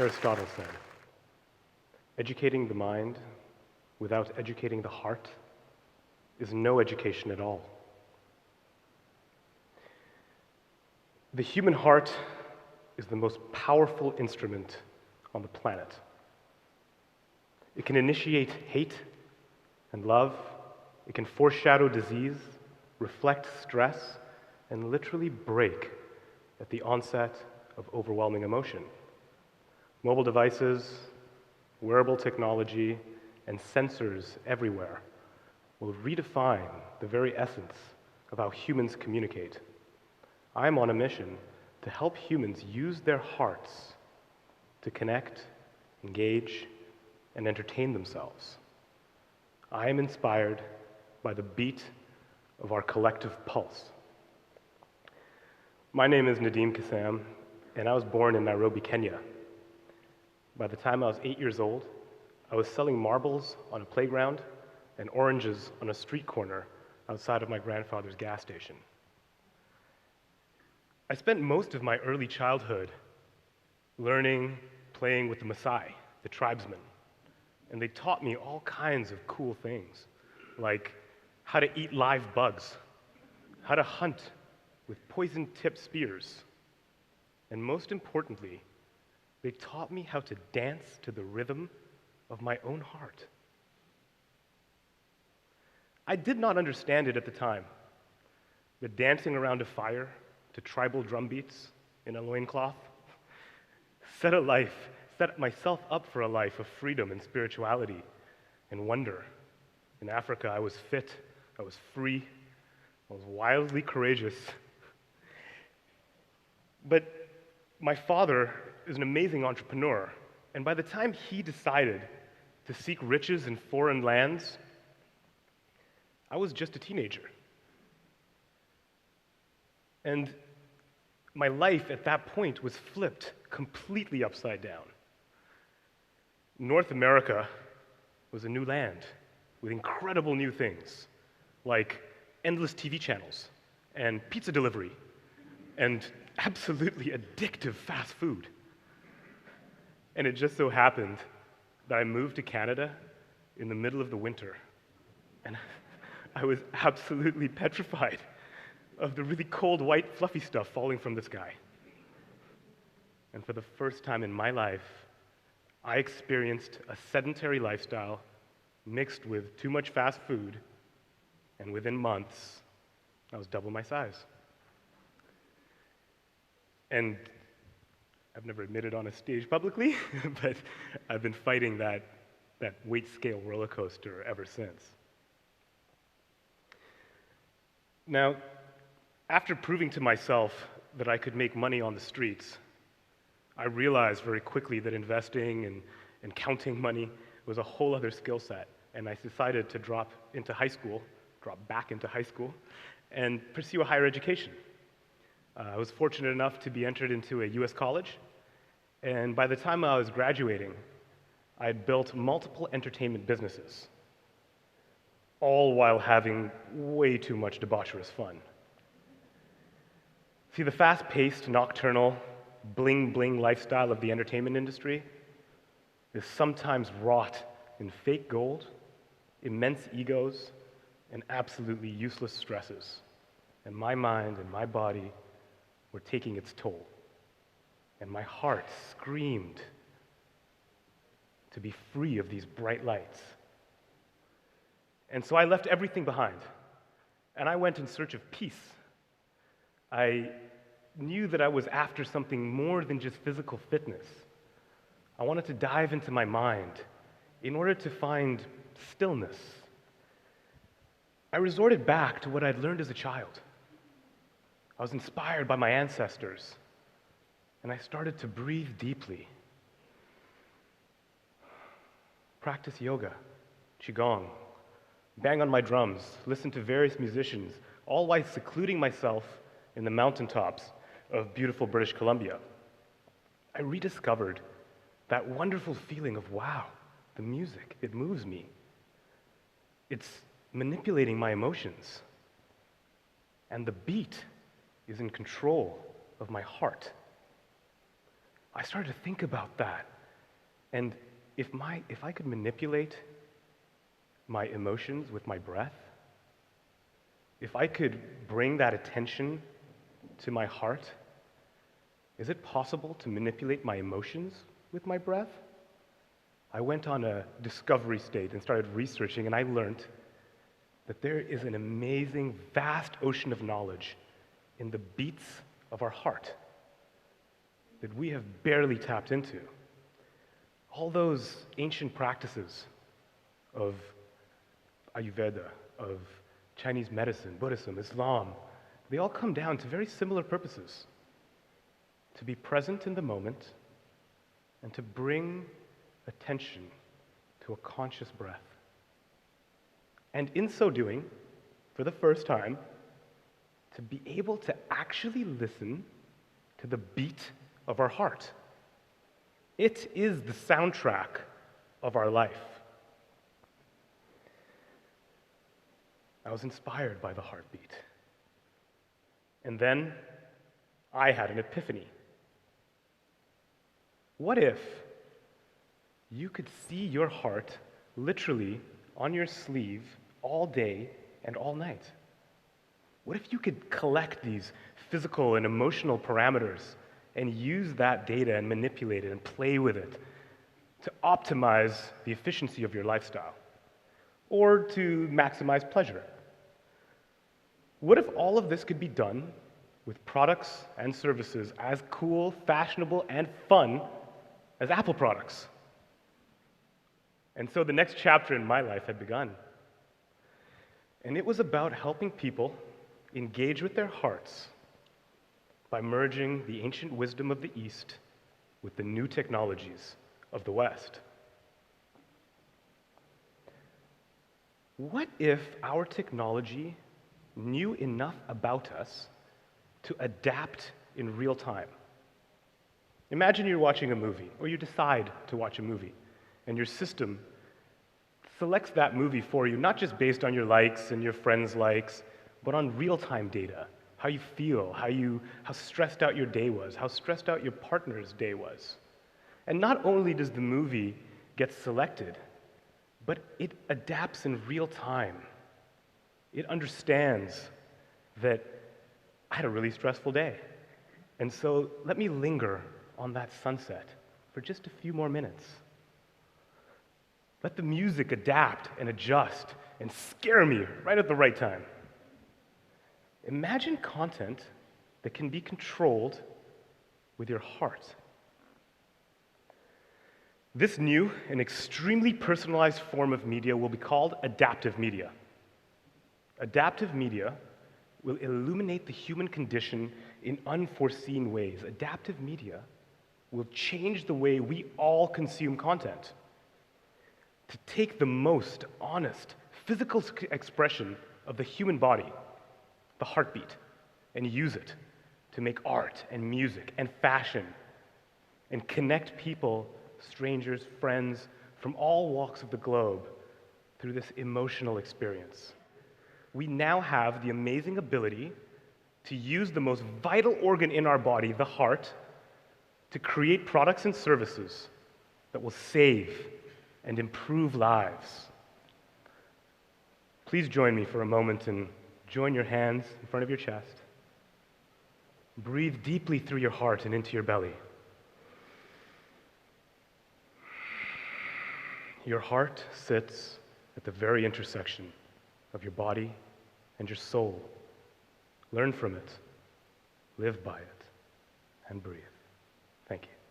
Aristotle said, educating the mind without educating the heart is no education at all. The human heart is the most powerful instrument on the planet. It can initiate hate and love. It can foreshadow disease, reflect stress, and literally break at the onset of overwhelming emotion. Mobile devices, wearable technology, and sensors everywhere will redefine the very essence of how humans communicate. I'm on a mission to help humans use their hearts to connect, engage, and entertain themselves. I am inspired by the beat of our collective pulse. My name is Nadeem Kassam, and I was born in Nairobi, Kenya. By the time I was 8 years old, I was selling marbles on a playground and oranges on a street corner outside of my grandfather's gas station. I spent most of my early childhood learning, playing with the Maasai, the tribesmen, and they taught me all kinds of cool things, like how to eat live bugs, how to hunt with poison-tipped spears, and most importantly, they taught me how to dance to the rhythm of my own heart. I did not understand it at the time, but dancing around a fire to tribal drum beats in a loincloth set myself up for a life of freedom and spirituality and wonder. In Africa, I was fit, I was free, I was wildly courageous. But my father is an amazing entrepreneur, and by the time he decided to seek riches in foreign lands, I was just a teenager. And my life at that point was flipped completely upside down. North America was a new land with incredible new things, like endless TV channels and pizza delivery and absolutely addictive fast food. And it just so happened that I moved to Canada in the middle of the winter, and I was absolutely petrified of the really cold, white, fluffy stuff falling from the sky. And for the first time in my life, I experienced a sedentary lifestyle mixed with too much fast food, and within months, I was double my size. And I've never admitted on a stage publicly, but I've been fighting that weight scale roller coaster ever since. Now, after proving to myself that I could make money on the streets, I realized very quickly that investing and counting money was a whole other skill set, and I decided to drop back into high school, and pursue a higher education. I was fortunate enough to be entered into a US college, and by the time I was graduating, I had built multiple entertainment businesses, all while having way too much debaucherous fun. See, the fast-paced, nocturnal, bling-bling lifestyle of the entertainment industry is sometimes wrought in fake gold, immense egos, and absolutely useless stresses. And my mind and my body were taking its toll. And my heart screamed to be free of these bright lights. And so I left everything behind, and I went in search of peace. I knew that I was after something more than just physical fitness. I wanted to dive into my mind in order to find stillness. I resorted back to what I'd learned as a child. I was inspired by my ancestors, and I started to breathe deeply. Practice yoga, qigong, bang on my drums, listen to various musicians, all while secluding myself in the mountaintops of beautiful British Columbia. I rediscovered that wonderful feeling of, wow, the music, it moves me. It's manipulating my emotions. And the beat is in control of my heart. I started to think about that And if I could manipulate my emotions with my breath, if I could bring that attention to my heart, is it possible to manipulate my emotions with my breath? I went on a discovery state and started researching, and I learned that there is an amazing, vast ocean of knowledge in the beats of our heart that we have barely tapped into. All those ancient practices of Ayurveda, of Chinese medicine, Buddhism, Islam, they all come down to very similar purposes: to be present in the moment and to bring attention to a conscious breath. And in so doing, for the first time, to be able to actually listen to the beat of our heart. It is the soundtrack of our life. I was inspired by the heartbeat. And then I had an epiphany. What if you could see your heart literally on your sleeve all day and all night? What if you could collect these physical and emotional parameters and use that data and manipulate it and play with it to optimize the efficiency of your lifestyle or to maximize pleasure? What if all of this could be done with products and services as cool, fashionable, and fun as Apple products? And so the next chapter in my life had begun. And it was about helping people engage with their hearts by merging the ancient wisdom of the East with the new technologies of the West. What if our technology knew enough about us to adapt in real time? Imagine you're watching a movie, or you decide to watch a movie, and your system selects that movie for you, not just based on your likes and your friends' likes, but on real-time data, how you feel, how stressed out your day was, how stressed out your partner's day was. And not only does the movie get selected, but it adapts in real time. It understands that I had a really stressful day, and so let me linger on that sunset for just a few more minutes. Let the music adapt and adjust and scare me right at the right time. Imagine content that can be controlled with your heart. This new and extremely personalized form of media will be called adaptive media. Adaptive media will illuminate the human condition in unforeseen ways. Adaptive media will change the way we all consume content. To take the most honest physical expression of the human body, the heartbeat, and use it to make art and music and fashion and connect people, strangers, friends from all walks of the globe through this emotional experience. We now have the amazing ability to use the most vital organ in our body, the heart, to create products and services that will save and improve lives. Please join me for a moment and join your hands in front of your chest. Breathe deeply through your heart and into your belly. Your heart sits at the very intersection of your body and your soul. Learn from it, live by it, and breathe. Thank you.